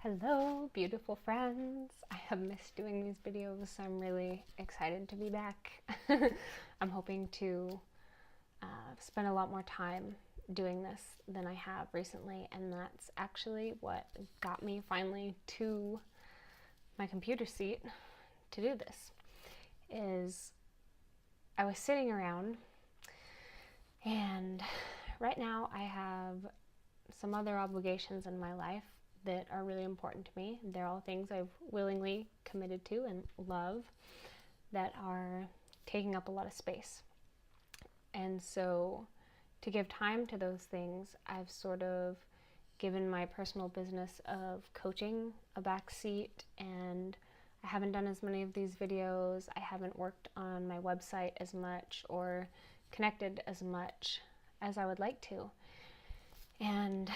Hello, beautiful friends. I have missed doing these videos, so I'm really excited to be back. I'm hoping to spend a lot more time doing this than I have recently, and that's actually what got me finally to my computer seat to do this. Is I was sitting around, and right now I have some other obligations in my life that are really important to me. They're all things I've willingly committed to and love that are taking up a lot of space. And so to give time to those things, I've sort of given my personal business of coaching a backseat, and I haven't done as many of these videos. I haven't worked on my website as much or connected as much as I would like to. And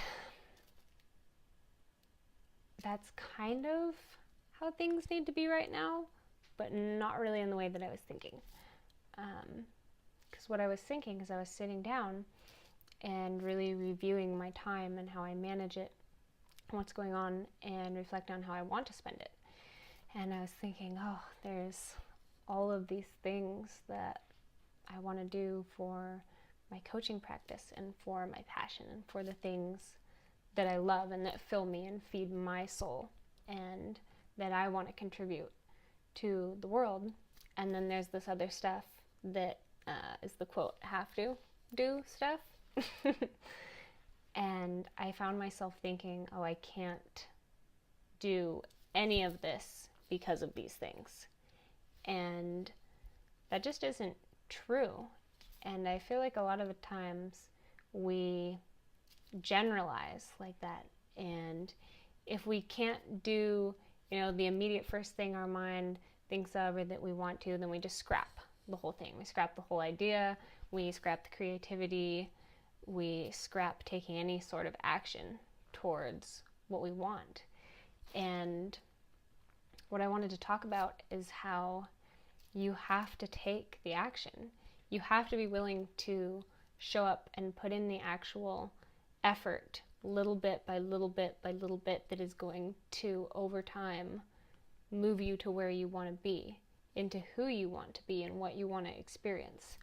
that's kind of how things need to be right now, but not really in the way that I was thinking. Because what I was thinking is I was sitting down and really reviewing my time and how I manage it, what's going on, and reflect on how I want to spend it. And I was thinking, oh, there's all of these things that I want to do for my coaching practice and for my passion and for the things that I love and that fill me and feed my soul and that I want to contribute to the world. And then there's this other stuff that is the quote, have to do stuff. And I found myself thinking, oh, I can't do any of this because of these things. And that just isn't true. And I feel like a lot of the times we generalize like that, and if we can't do the immediate first thing our mind thinks of or that we want to, then we just scrap the whole thing. We scrap the whole idea, we scrap the creativity, we scrap taking any sort of action towards what we want. And what I wanted to talk about is how you have to take the action. You have to be willing to show up and put in the actual effort, little bit by little bit by little bit, that is going to, over time, move you to where you want to be, into who you want to be and what you want to experience.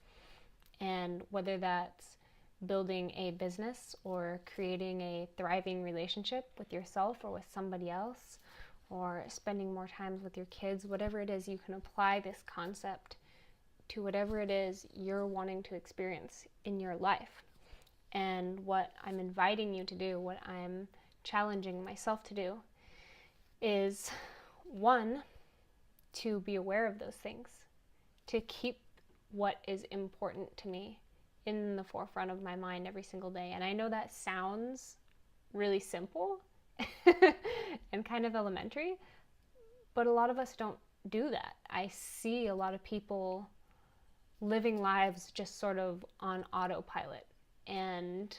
And whether that's building a business or creating a thriving relationship with yourself or with somebody else, or spending more time with your kids, whatever it is, you can apply this concept to whatever it is you're wanting to experience in your life. And what I'm inviting you to do, what I'm challenging myself to do, is one, to be aware of those things, to keep what is important to me in the forefront of my mind every single day. And I know that sounds really simple and kind of elementary, but a lot of us don't do that. I see a lot of people living lives just sort of on autopilot. And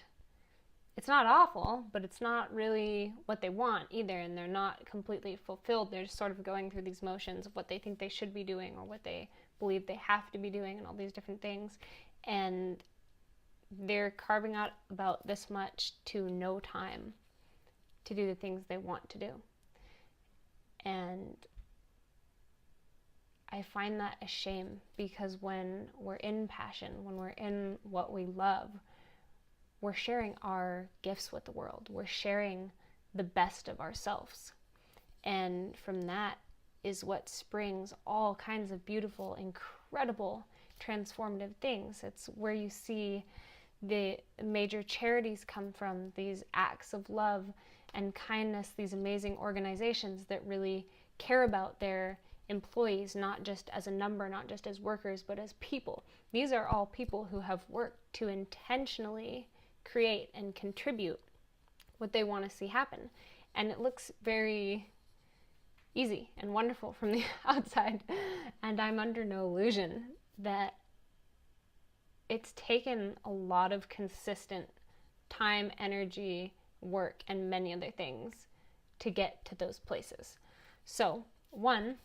it's not awful, but it's not really what they want either, and they're not completely fulfilled. They're just sort of going through these motions of what they think they should be doing or what they believe they have to be doing and all these different things. And they're carving out about this much to no time to do the things they want to do. And I find that a shame, because when we're in passion, when we're in what we love, we're sharing our gifts with the world. We're sharing the best of ourselves. And from that is what springs all kinds of beautiful, incredible, transformative things. It's where you see the major charities come from, these acts of love and kindness, these amazing organizations that really care about their employees, not just as a number, not just as workers, but as people. These are all people who have worked to intentionally create and contribute what they want to see happen. And it looks very easy and wonderful from the outside. And I'm under no illusion that it's taken a lot of consistent time, energy, work, and many other things to get to those places. So, one,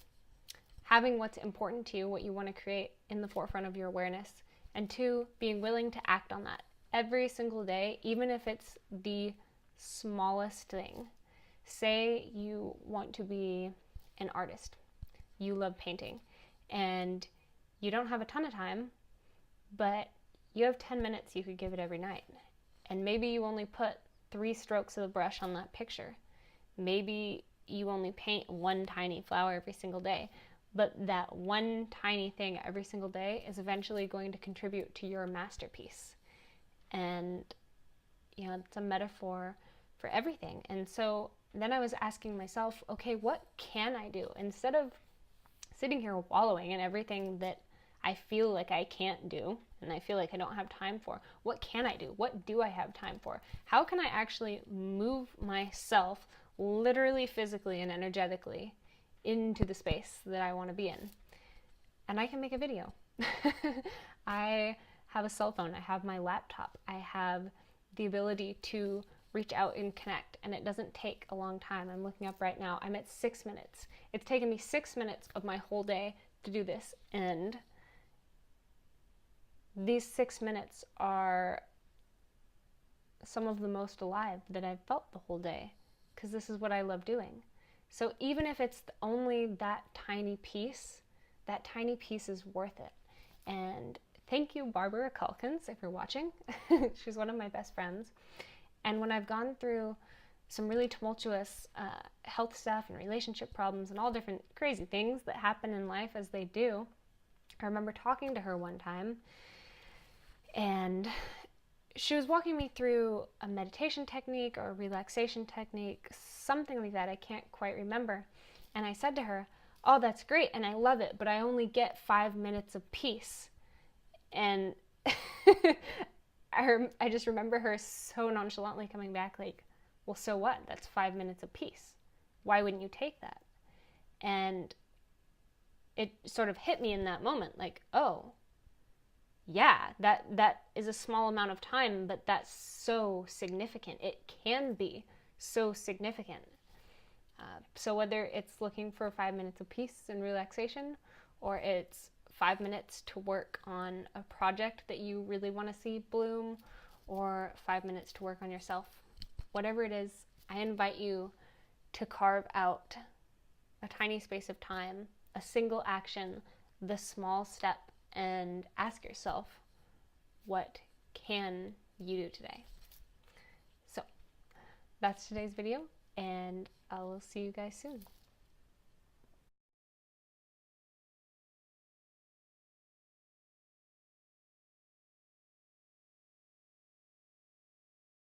having what's important to you, what you want to create, in the forefront of your awareness. And two, being willing to act on that every single day, even if it's the smallest thing. Say you want to be an artist. You love painting and you don't have a ton of time, but you have 10 minutes you could give it every night. And maybe you only put 3 strokes of the brush on that picture. Maybe you only paint one tiny flower every single day, but that one tiny thing every single day is eventually going to contribute to your masterpiece. And, you know, it's a metaphor for everything. And so then I was asking myself, okay, what can I do? Instead of sitting here wallowing in everything that I feel like I can't do and I feel like I don't have time for, what can I do? What do I have time for? How can I actually move myself literally, physically, and energetically into the space that I want to be in? And I can make a video. I have a cell phone. I have my laptop. I have the ability to reach out and connect, and it doesn't take a long time. I'm looking up right now. I'm at 6 minutes. It's taken me 6 minutes of my whole day to do this, and these 6 minutes are some of the most alive that I've felt the whole day, because this is what I love doing. So even if it's only that tiny piece is worth it. And thank you, Barbara Calkins, if you're watching. She's one of my best friends. And when I've gone through some really tumultuous health stuff and relationship problems and all different crazy things that happen in life as they do, I remember talking to her one time, and she was walking me through a meditation technique or a relaxation technique, something like that. I can't quite remember. And I said to her, "Oh, that's great, and I love it, but I only get 5 minutes of peace." And I just remember her so nonchalantly coming back like, "Well, so what? That's 5 minutes of peace. Why wouldn't you take that?" And it sort of hit me in that moment, like, oh, yeah, that is a small amount of time, but that's so significant. It can be so significant. So whether it's looking for 5 minutes of peace and relaxation, or it's 5 minutes to work on a project that you really want to see bloom, or 5 minutes to work on yourself, whatever it is, I invite you to carve out a tiny space of time, a single action, the small step, and ask yourself, what can you do today? So that's today's video, and I will see you guys soon.